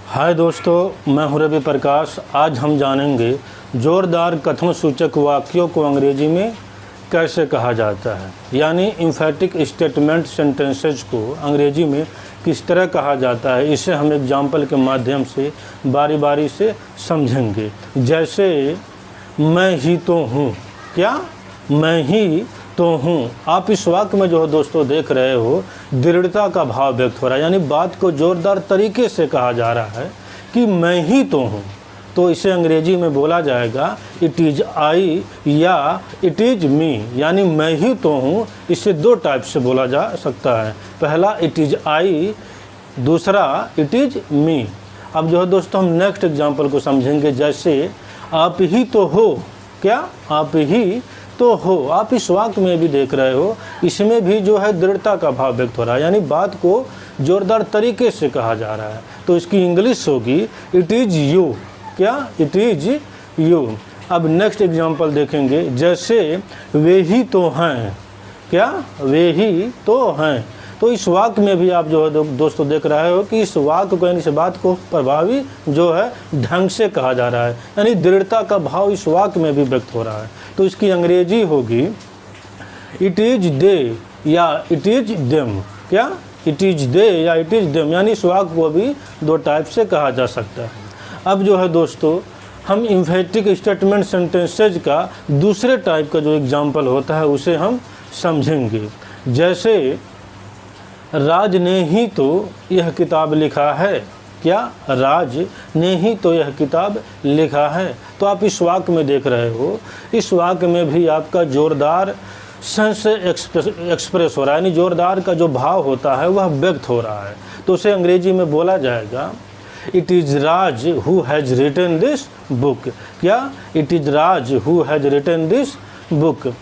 हाय दोस्तों, मैं हूं रवि प्रकाश। आज हम जानेंगे ज़ोरदार कथन सूचक वाक्यों को अंग्रेजी में कैसे कहा जाता है, यानी एम्फैटिक स्टेटमेंट सेंटेंसेज को अंग्रेजी में किस तरह कहा जाता है। इसे हम एग्जाम्पल के माध्यम से बारी बारी से समझेंगे। जैसे मैं ही तो हूँ, क्या मैं ही तो हूँ। आप इस वाक्य में जो है दोस्तों देख रहे हो, दृढ़ता का भाव व्यक्त हो रहा है, यानी बात को जोरदार तरीके से कहा जा रहा है कि मैं ही तो हूँ। तो इसे अंग्रेजी में बोला जाएगा इट इज़ आई या इट इज़ मी, यानी मैं ही तो हूँ। इसे दो टाइप से बोला जा सकता है। पहला इट इज़ आई, दूसरा इट इज़ मी। अब जो है दोस्तों हम नेक्स्ट एग्जाम्पल को समझेंगे। जैसे आप ही तो हो, क्या आप ही तो हो। आप इस वाक्य में भी देख रहे हो, इसमें भी जो है दृढ़ता का भाव व्यक्त हो रहा है, यानी बात को जोरदार तरीके से कहा जा रहा है। तो इसकी इंग्लिश होगी इट इज़ यू, क्या इट इज़ यू। अब नेक्स्ट एग्जांपल देखेंगे। जैसे वे ही तो हैं, क्या वे ही तो हैं। तो इस वाक्य में भी आप जो है दोस्तों देख रहे हो कि इस वाक्य को, यानी इस बात को प्रभावी जो है ढंग से कहा जा रहा है, यानी दृढ़ता का भाव इस वाक्य में भी व्यक्त हो रहा है। तो इसकी अंग्रेजी होगी इट इज़ दे या इट इज़ देम, क्या इट इज़ दे या इट इज़ देम, यानी इस वाक्य को भी दो टाइप से कहा जा सकता है। अब जो है दोस्तों हम एम्फैटिक स्टेटमेंट सेंटेंसेज का दूसरे टाइप का जो एग्जाम्पल होता है उसे हम समझेंगे। जैसे राज ने ही तो यह किताब लिखा है, क्या राज ने ही तो यह किताब लिखा है। तो आप इस वाक्य में देख रहे हो, इस वाक्य में भी आपका जोरदार सेंस एक्सप्रेस हो रहा है, यानी जोरदार का जो भाव होता है वह व्यक्त हो रहा है। तो उसे अंग्रेजी में बोला जाएगा it is Raj who has written this book, क्या it is Raj who has written this book.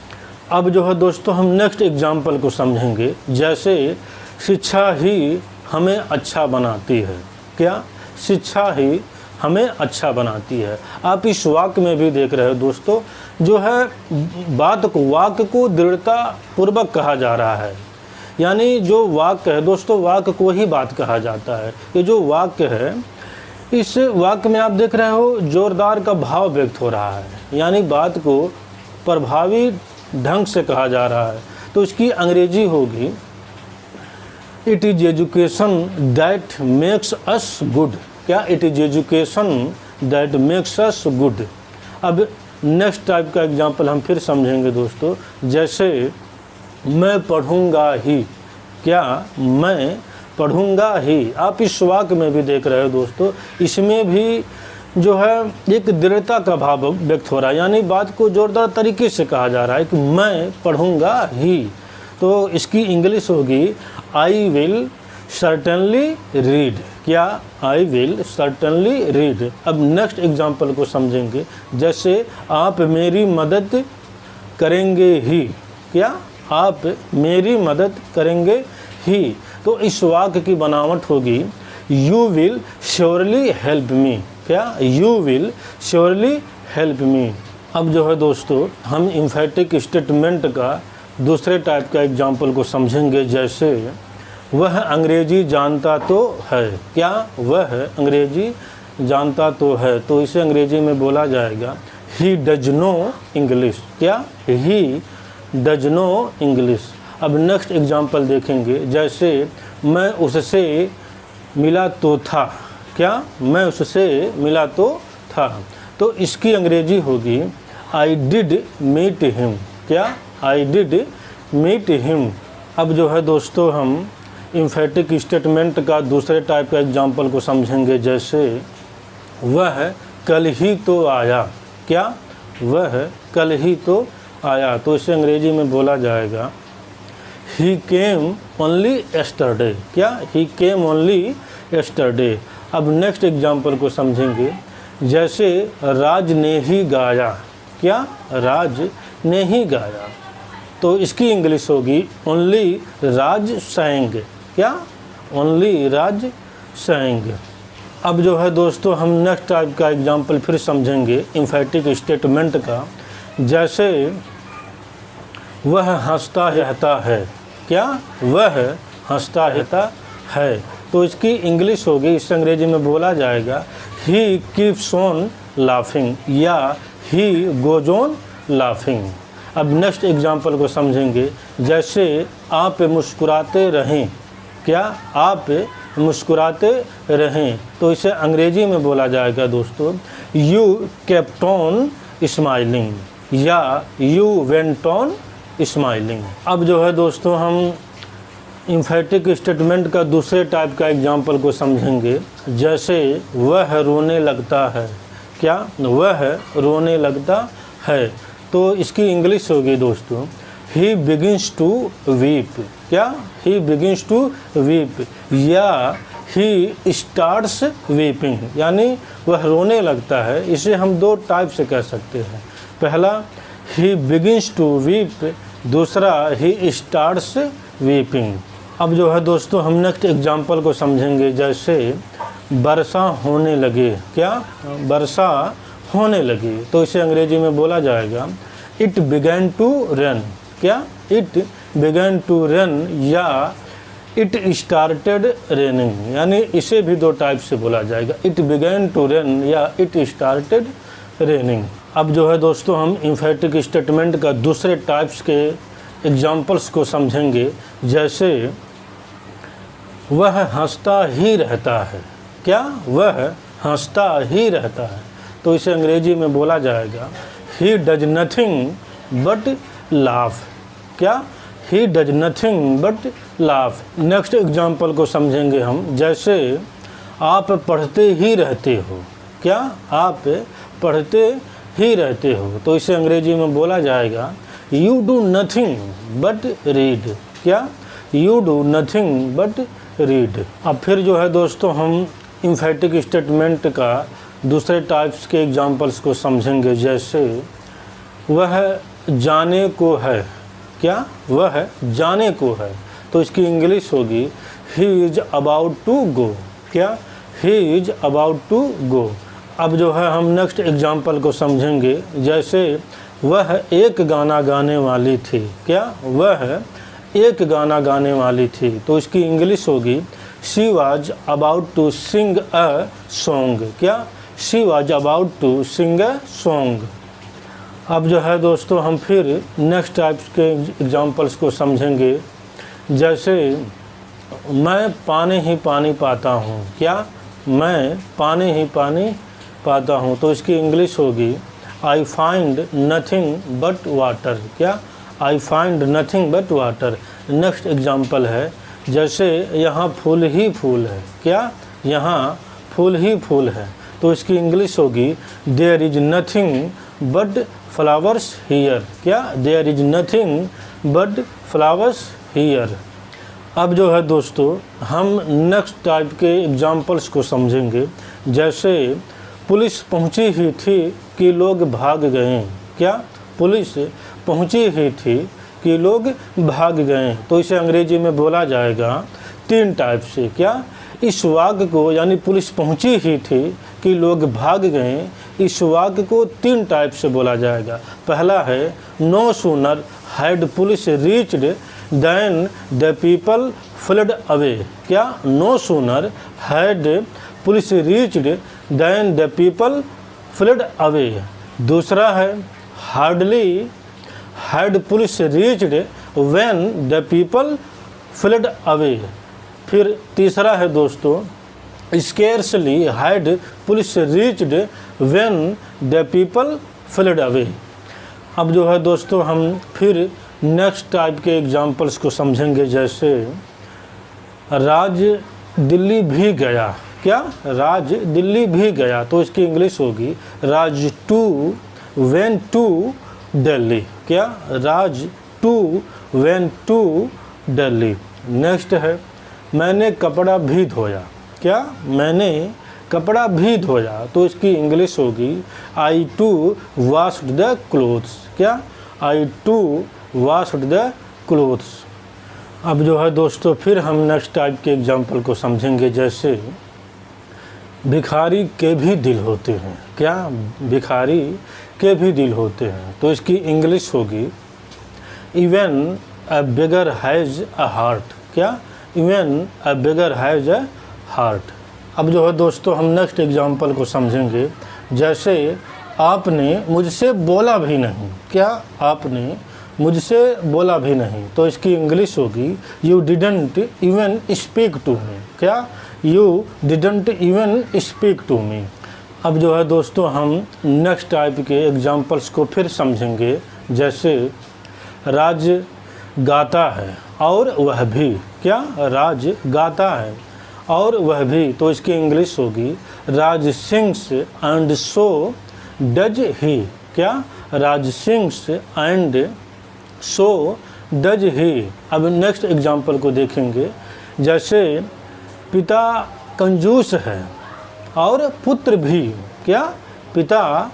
अब जो है दोस्तों हम नेक्स्ट एग्जाम्पल को समझेंगे। जैसे शिक्षा ही हमें अच्छा बनाती है, क्या शिक्षा ही हमें अच्छा बनाती है। आप इस वाक्य में भी देख रहे हो दोस्तों, जो है बात को, वाक्य को दृढ़ता पूर्वक कहा जा रहा है, यानी जो वाक्य है दोस्तों, वाक्य को ही बात कहा जाता है। ये जो वाक्य है, इस वाक्य में आप देख रहे हो जोरदार का भाव व्यक्त हो रहा है, यानी बात को प्रभावी ढंग से कहा जा रहा है। तो इसकी अंग्रेजी होगी it is education that makes us good, क्या it is education that makes us good. अब नेक्स्ट टाइप का एग्जांपल हम फिर समझेंगे दोस्तों। जैसे मैं पढ़ूंगा ही, क्या मैं पढ़ूंगा ही। आप इस वाक्य में भी देख रहे हो दोस्तों, इसमें भी जो है एक दृढ़ता का भाव व्यक्त हो रहा है, यानी बात को जोरदार तरीके से कहा जा रहा है कि मैं पढ़ूंगा ही। तो इसकी इंग्लिश होगी आई विल सर्टेनली रीड, क्या आई विल सर्टेनली रीड। अब नेक्स्ट एग्जांपल को समझेंगे। जैसे आप मेरी मदद करेंगे ही, क्या आप मेरी मदद करेंगे ही। तो इस वाक्य की बनावट होगी you will surely help me, क्या you will surely help me. अब जो है दोस्तों हम एम्फैटिक स्टेटमेंट का दूसरे टाइप का एग्जाम्पल को समझेंगे। जैसे वह अंग्रेजी जानता तो है, क्या वह अंग्रेजी जानता तो है। तो इसे अंग्रेजी में बोला जाएगा ही डज नो इंग्लिश, क्या ही डज नो इंग्लिश। अब नेक्स्ट एग्जाम्पल देखेंगे। जैसे मैं उससे मिला तो था, क्या मैं उससे मिला तो था। तो इसकी अंग्रेजी होगी आई डिड मीट हिम, क्या आई डिड मीट हिम। अब जो है दोस्तों हम एम्फैटिक स्टेटमेंट का दूसरे टाइप का एग्जाम्पल को समझेंगे। जैसे वह कल ही तो आया, क्या वह कल ही तो आया। तो इसे अंग्रेजी में बोला जाएगा ही केम ओनली यस्टरडे, क्या ही केम ओनली यस्टरडे। अब नेक्स्ट एग्जाम्पल को समझेंगे। जैसे राज ने ही गाया, क्या राज ने ही गाया। तो इसकी इंग्लिश होगी ओनली राज सैंग, क्या ओनली राज सैंग। अब जो है दोस्तों हम नेक्स्ट टाइप का एग्जाम्पल फिर समझेंगे एम्फैटिक स्टेटमेंट का। जैसे वह हंसता रहता है, क्या वह हंसता रहता है। तो इसकी इंग्लिश होगी, इस अंग्रेजी में बोला जाएगा ही कीप्स ऑन लाफिंग या ही गोज ऑन लाफिंग। अब नेक्स्ट एग्जाम्पल को समझेंगे, जैसे आप मुस्कुराते रहें, क्या आप मुस्कुराते रहें, तो इसे अंग्रेजी में बोला जाएगा दोस्तों यू केप्ट ऑन स्माइलिंग या यू वेंट ऑन स्माइलिंग। अब जो है दोस्तों हम इम्फेटिक स्टेटमेंट का दूसरे टाइप का एग्जाम्पल को समझेंगे, जैसे वह रोने लगता है, क्या वह रोने लगता है, तो इसकी इंग्लिश होगी दोस्तों ही बिगिंस टू वीप, क्या ही बिगिंस टू वीप या ही स्टार्ट्स वीपिंग, यानी वह रोने लगता है। इसे हम दो टाइप से कह सकते हैं, पहला ही बिगिंस टू वीप, दूसरा ही स्टार्ट्स वीपिंग। अब जो है दोस्तों हम नेक्स्ट एग्जाम्पल को समझेंगे, जैसे वर्षा होने लगे, क्या वर्षा होने लगी, तो इसे अंग्रेजी में बोला जाएगा इट बिगैन टू रन, क्या इट बिगैन टू रन या इट स्टार्टेड रेनिंग, यानी इसे भी दो टाइप से बोला जाएगा, इट बिगैन टू रन या इट स्टार्टेड रेनिंग। अब जो है दोस्तों हम इम्फेटिक स्टेटमेंट का दूसरे टाइप्स के एग्जाम्पल्स को समझेंगे, जैसे वह हंसता ही रहता है, क्या वह हंसता ही रहता है, तो इसे अंग्रेजी में बोला जाएगा he does nothing but laugh, क्या he does nothing but laugh. Next example को समझेंगे हम, जैसे आप पढ़ते ही रहते हो, क्या आप पढ़ते ही रहते हो, तो इसे अंग्रेजी में बोला जाएगा you do nothing but read, क्या you do nothing but read. अब फिर जो है दोस्तों हम इम्फेटिक स्टेटमेंट का दूसरे टाइप्स के एग्जाम्पल्स को समझेंगे, जैसे वह जाने को है, क्या वह जाने को है, तो इसकी इंग्लिश होगी he is about to go, क्या he is about to go. अब जो है हम नेक्स्ट एग्जाम्पल को समझेंगे, जैसे वह एक गाना गाने वाली थी, क्या वह एक गाना गाने वाली थी, तो इसकी इंग्लिश होगी she was about to sing a song, क्या she was about to sing a song. अब जो है दोस्तों हम फिर नेक्स्ट टाइप्स के एग्जाम्पल्स को समझेंगे, जैसे मैं पानी ही पानी पाता हूँ, क्या मैं पानी ही पानी पाता हूँ, तो इसकी इंग्लिश होगी I find nothing but water, क्या I find nothing but water. Next example है, जैसे यहाँ फूल ही फूल है, क्या यहाँ फूल ही फूल है, तो इसकी इंग्लिश होगी there is nothing but flowers here, क्या there is nothing but flowers here. अब जो है दोस्तों हम नेक्स्ट टाइप के एग्जाम्पल्स को समझेंगे, जैसे पुलिस पहुंची ही थी कि लोग भाग गए, क्या पुलिस पहुंची ही थी कि लोग भाग गए, तो इसे अंग्रेजी में बोला जाएगा तीन टाइप से, क्या इस वाक्य को, यानी पुलिस पहुंची ही थी कि लोग भाग गए, इस वाक्य को तीन टाइप से बोला जाएगा। पहला है no sooner had police reached than the people fled away, क्या no sooner had police reached than the people fled away. दूसरा है hardly had police reached when the people fled away. फिर तीसरा है दोस्तों scarcely had police reached when the people fled away. अब जो है दोस्तों हम फिर नेक्स्ट टाइप के एग्जाम्पल्स को समझेंगे, जैसे राज दिल्ली भी गया, क्या राज दिल्ली भी गया, तो इसकी इंग्लिश होगी Raj too went to Delhi, क्या Raj too went to Delhi. Next है मैंने कपड़ा भी धोया, क्या मैंने कपड़ा भी धोया, तो इसकी इंग्लिश होगी आई टू वॉश्ड द क्लोथ्स, क्या आई टू वॉश्ड द क्लोथ्स। अब जो है दोस्तों फिर हम नेक्स्ट टाइप के एग्जाम्पल को समझेंगे, जैसे भिखारी के भी दिल होते हैं, क्या भिखारी के भी दिल होते हैं, तो इसकी इंग्लिश होगी even a beggar has a heart, क्या even a beggar has a heart. अब जो है दोस्तों हम नेक्स्ट एग्जाम्पल को समझेंगे। जैसे आपने मुझसे बोला भी नहीं। क्या? आपने मुझसे बोला भी नहीं, तो इसकी इंग्लिश होगी you didn't even speak to me. क्या? You didn't even speak to me. अब जो है दोस्तों हम नेक्स्ट टाइप के एग्जाम्पल्स को फिर समझेंगे। जैसे राज गाता है और वह भी। क्या? राज गाता है और वह भी, तो इसकी इंग्लिश होगी Raj sings and so does he. क्या? Raj sings and so does he. अब नेक्स्ट एग्जाम्पल को देखेंगे। जैसे पिता कंजूस है और पुत्र भी। क्या? पिता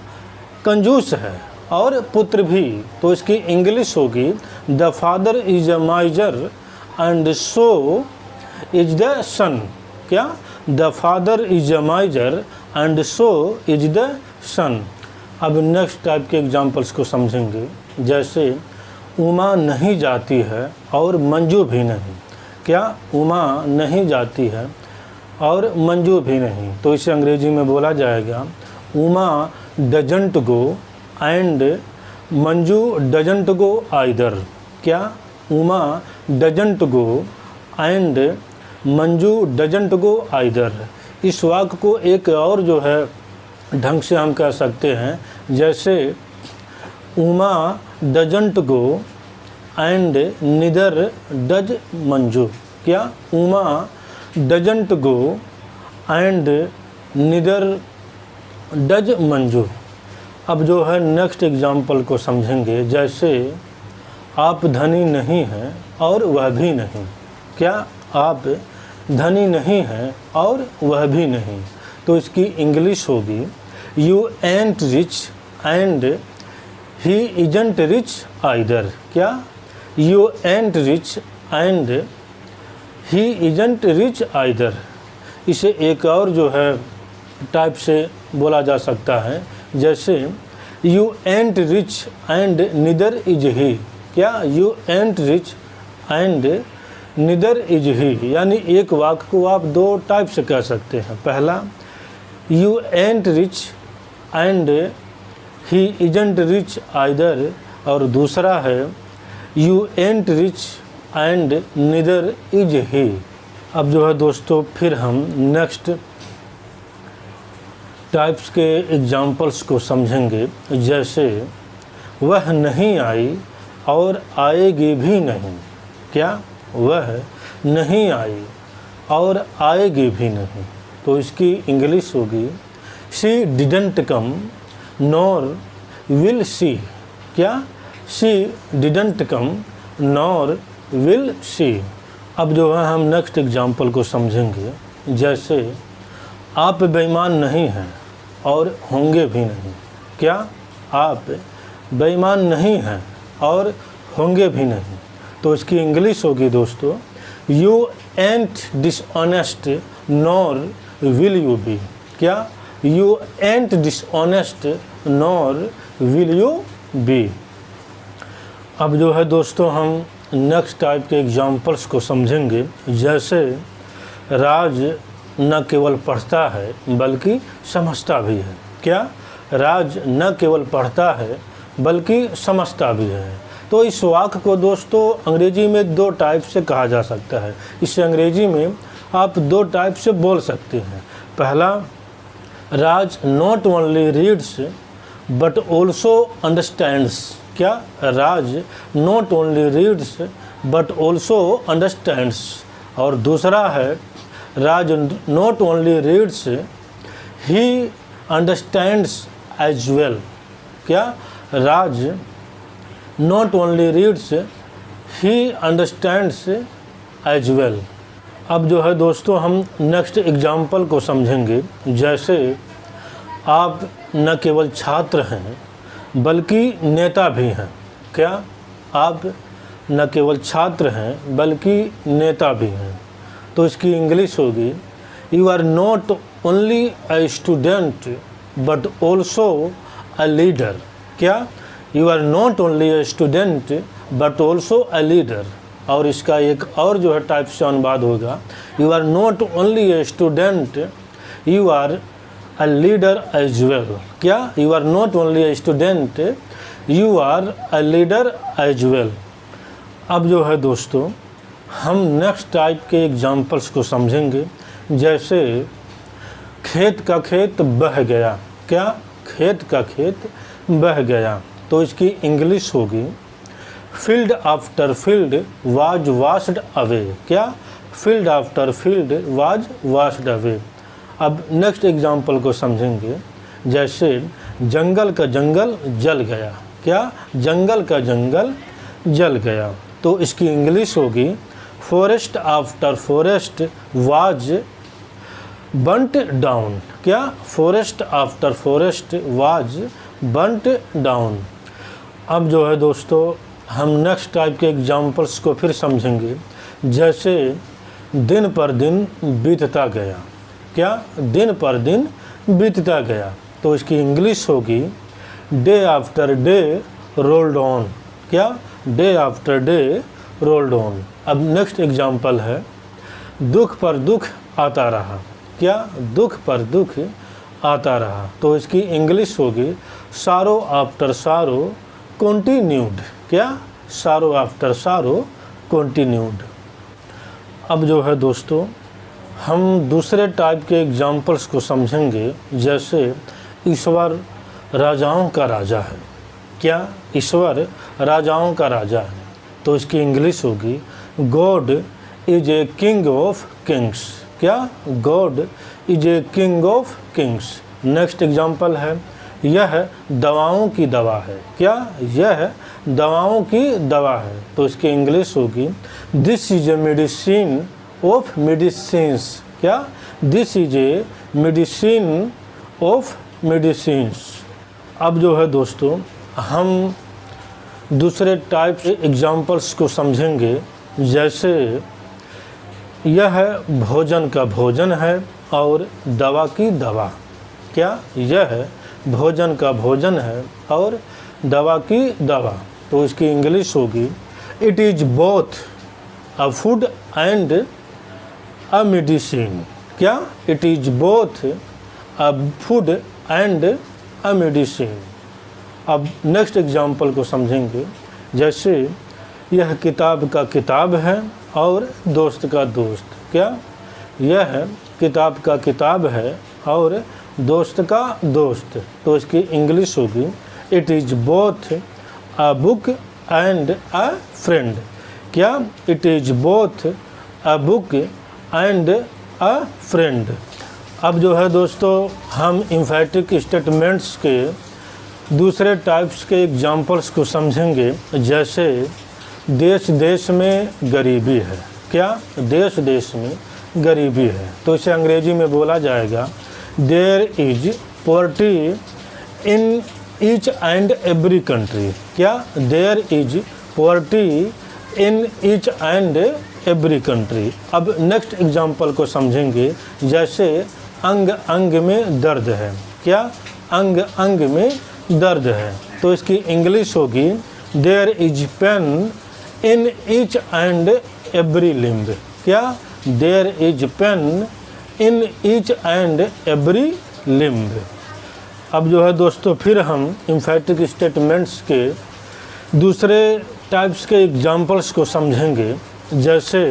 कंजूस है और पुत्र भी, तो इसकी इंग्लिश होगी the father is a miser and so is the son. क्या? The father is a miser and so is the son. अब नेक्स्ट टाइप के एग्जाम्पल्स को समझेंगे। जैसे उमा नहीं जाती है और मंजू भी नहीं। क्या? उमा नहीं जाती है और मंजू भी नहीं, तो इसे अंग्रेजी में बोला जाएगा Uma doesn't go and Manju doesn't go either. क्या? Uma doesn't go and Manju doesn't go either. इस वाक्य को एक और जो है ढंग से हम कह सकते हैं। जैसे Uma doesn't go and neither does Manju. क्या? Uma doesn't go and neither does Manju. अब जो है नेक्स्ट एग्जाम्पल को समझेंगे। जैसे आप धनी नहीं हैं और वह भी नहीं। क्या? आप धनी नहीं हैं और वह भी नहीं, तो इसकी इंग्लिश होगी you ain't rich and he isn't rich either. क्या? You ain't rich and he isn't rich either. इसे एक और जो है टाइप से बोला जा सकता है। जैसे you ain't rich and neither is he. क्या? You ain't rich and neither is he, यानी एक वाक्य को आप दो टाइप से कह सकते हैं। पहला you ain't rich and he isn't rich either, और दूसरा है you ain't rich and neither is he. अब जो है दोस्तों फिर हम नेक्स्ट टाइप्स के एग्जाम्पल्स को समझेंगे। जैसे वह नहीं आई और आएगी भी नहीं। क्या? वह नहीं आई और आएगी भी नहीं, तो इसकी इंग्लिश होगी she didn't come nor will she. क्या? She didn't come nor will she. अब जो है हम नेक्स्ट एग्जाम्पल को समझेंगे। जैसे आप बेईमान नहीं हैं और होंगे भी नहीं। क्या? आप बेईमान नहीं हैं और होंगे भी नहीं, तो इसकी इंग्लिश होगी दोस्तों you ain't dishonest nor will you be. क्या? You ain't dishonest nor will you be. अब जो है दोस्तों हम नेक्स्ट टाइप के एग्जाम्पल्स को समझेंगे। जैसे राज न केवल पढ़ता है बल्कि समझता भी है। क्या? राज न केवल पढ़ता है बल्कि समझता भी है, तो इस वाक्य को दोस्तों अंग्रेजी में दो टाइप से कहा जा सकता है। इसे अंग्रेजी में आप दो टाइप से बोल सकते हैं। पहला, Raj not only reads but also understands. क्या? Raj not only reads but also understands. और दूसरा है Raj not only reads he understands as well. क्या? Raj not only reads he understands as well. अब जो है दोस्तों हम नेक्स्ट एग्जाम्पल को समझेंगे। जैसे आप न केवल छात्र हैं बल्कि नेता भी हैं। क्या? आप न केवल छात्र हैं बल्कि नेता भी हैं, तो इसकी इंग्लिश होगी you are not only a student but also a leader. क्या? You are not only a student but also a leader. और इसका एक और जो है टाइप से अनुवाद होगा, you are not only a student, you are a leader as well. क्या? You are not only a student, you are a leader as well. अब जो है दोस्तों हम नेक्स्ट टाइप के एग्जाम्पल्स को समझेंगे, जैसे खेत का खेत बह गया। क्या? खेत का खेत बह गया, तो इसकी इंग्लिश होगी field after field was washed away. क्या? Field after field was washed away. अब नेक्स्ट एग्जाम्पल को समझेंगे, जैसे जंगल का जंगल जल गया। क्या? जंगल का जंगल जल गया, तो इसकी इंग्लिश होगी forest after forest was burnt down. क्या? Forest after forest was burnt down. अब जो है दोस्तों हम नेक्स्ट टाइप के एग्जाम्पल्स को फिर समझेंगे, जैसे दिन पर दिन बीतता गया। क्या? दिन पर दिन बीतता गया, तो इसकी इंग्लिश होगी day after day rolled on. क्या? Day after day rolled on. अब नेक्स्ट एग्जाम्पल है दुख पर दुख आता रहा। क्या? दुख पर दुख आता रहा, तो इसकी इंग्लिश होगी सारो आफ्टर सारो कंटिन्यूड। क्या? सारो आफ्टर सारो कंटिन्यूड। अब जो है दोस्तों हम दूसरे टाइप के एग्जाम्पल्स को समझेंगे, जैसे ईश्वर राजाओं का राजा है। क्या? ईश्वर राजाओं का राजा है, तो इसकी इंग्लिश होगी God is a king of kings. क्या? God is a king of kings. Next example है यह दवाओं की दवा है। क्या? यह दवाओं की दवा है, तो इसकी इंग्लिश होगी this is a medicine of medicines. क्या? This is a medicine of medicines. अब जो है दोस्तों हम दूसरे टाइप के एग्जाम्पल्स को समझेंगे, जैसे यह भोजन का भोजन है और दवा की दवा। क्या? यह भोजन का भोजन है और दवा की दवा, तो इसकी इंग्लिश होगी it is both a food and a medicine. क्या? It is both a food and a medicine. अब नेक्स्ट एग्जाम्पल को समझेंगे, जैसे यह किताब का किताब है और दोस्त का दोस्त। क्या? यह किताब का किताब है और दोस्त का दोस्त, तो इसकी इंग्लिश होगी it is both a book and a friend. क्या? It is both a book and a friend. अब जो है दोस्तों हम एम्फैटिक स्टेटमेंट्स के दूसरे टाइप्स के एग्जाम्पल्स को समझेंगे, जैसे देश देश में गरीबी है। क्या? देश देश में गरीबी है, तो इसे अंग्रेजी में बोला जाएगा there is poverty in each and every country. क्या? There is poverty in each and every country. अब नेक्स्ट एग्जाम्पल को समझेंगे, जैसे अंग अंग में दर्द है। क्या? अंग अंग में दर्द है, तो इसकी इंग्लिश होगी there is pain in each and every limb. क्या? There is pain in each and every limb. अब जो है दोस्तों फिर हम एम्फैटिक स्टेटमेंट्स के दूसरे टाइप्स के एग्जाम्पल्स को समझेंगे, जैसे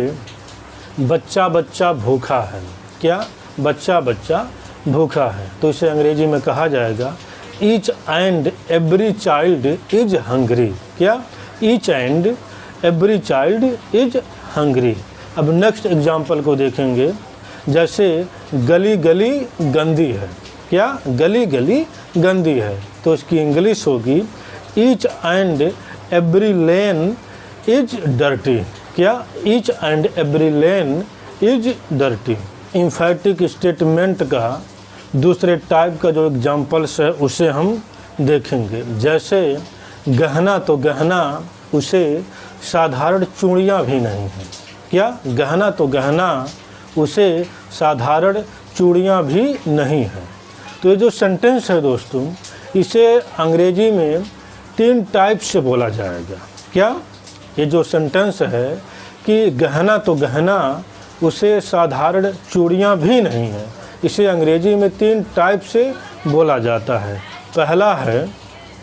बच्चा बच्चा भूखा है। क्या? बच्चा बच्चा भूखा है, तो इसे अंग्रेजी में कहा जाएगा each and every child is hungry. क्या? Each and every child is hungry. अब नेक्स्ट एग्जाम्पल को देखेंगे, जैसे गली गली गंदी है। क्या? गली गली गंदी है, तो इसकी इंग्लिश होगी each and every lane is dirty. क्या? Each and every lane is dirty. Emphatic statement का दूसरे टाइप का जो एग्जाम्पल्स है उसे हम देखेंगे, जैसे गहना तो गहना उसे साधारण चूड़ियाँ भी नहीं हैं। क्या? गहना तो गहना उसे साधारण चूड़ियाँ भी नहीं हैं। तो ये जो सेंटेंस है दोस्तों, इसे अंग्रेजी में 3 टाइप से बोला जाएगा। क्या? ये जो सेंटेंस है कि गहना तो गहना, उसे साधारण चूड़ियाँ भी नहीं है। इसे अंग्रेजी में 3 टाइप से बोला जाता है। पहला है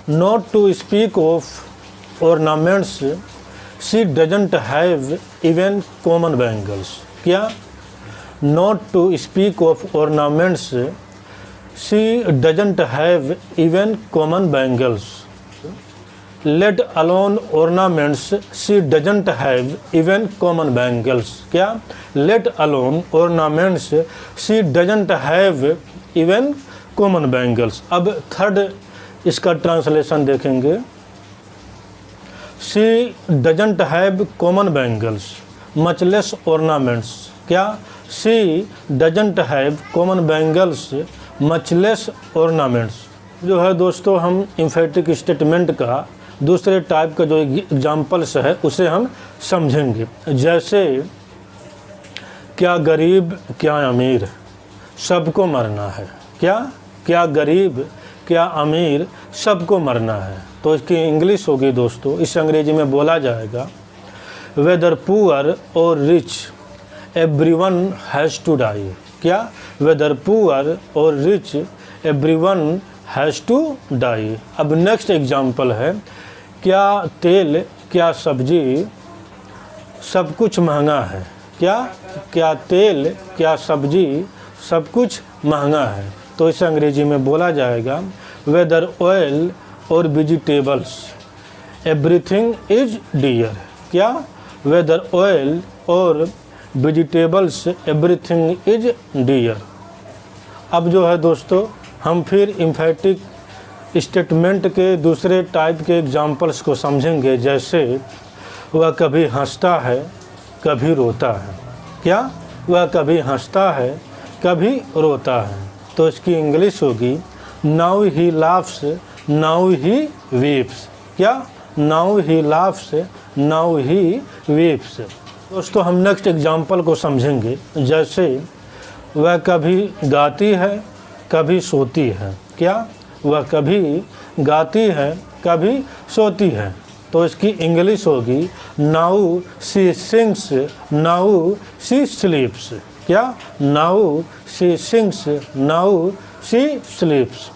not to speak of ornaments, she doesn't have even common bangles. क्या? Not to speak of ornaments, she doesn't have even common bangles. Let alone ornaments, she doesn't have even common bangles. क्या? Let alone ornaments, she doesn't have even common bangles. अब third इसका translation देखेंगे। She doesn't have common bangles, much less ornaments. क्या? She doesn't have common bangles, much less ornaments. जो है दोस्तों, हम emphatic statement का दूसरे टाइप का जो एग्जाम्पल्स है उसे हम समझेंगे। जैसे क्या गरीब क्या अमीर, सबको मरना है। क्या गरीब क्या अमीर, सबको मरना है। तो इसकी इंग्लिश होगी दोस्तों, इस अंग्रेजी में बोला जाएगा वेदर पुअर और rich everyone has to die. क्या? वेदर पुअर और rich everyone has to die. अब नेक्स्ट एग्जाम्पल है क्या तेल क्या सब्जी, सब कुछ महंगा है। क्या तेल क्या सब्जी, सब कुछ महंगा है। तो इसे अंग्रेजी में बोला जाएगा वेदर ऑयल और वेजिटेबल्स एवरीथिंग इज डियर। क्या? वेदर ऑयल और वेजिटेबल्स एवरीथिंग इज डियर। अब जो है दोस्तों, हम फिर एम्फेटिक स्टेटमेंट के दूसरे टाइप के एग्जाम्पल्स को समझेंगे। जैसे वह कभी हंसता है कभी रोता है। क्या? वह कभी हंसता है कभी रोता है। तो इसकी इंग्लिश होगी now he laughs now he weeps. क्या? Now he laughs now he weeps. दोस्तों, हम नेक्स्ट एग्जाम्पल को समझेंगे। जैसे वह कभी गाती है कभी सोती है। क्या? वह कभी गाती है कभी सोती है। तो इसकी इंग्लिश होगी now she sings now she sleeps. क्या? Now she sings now she स्लीप्स।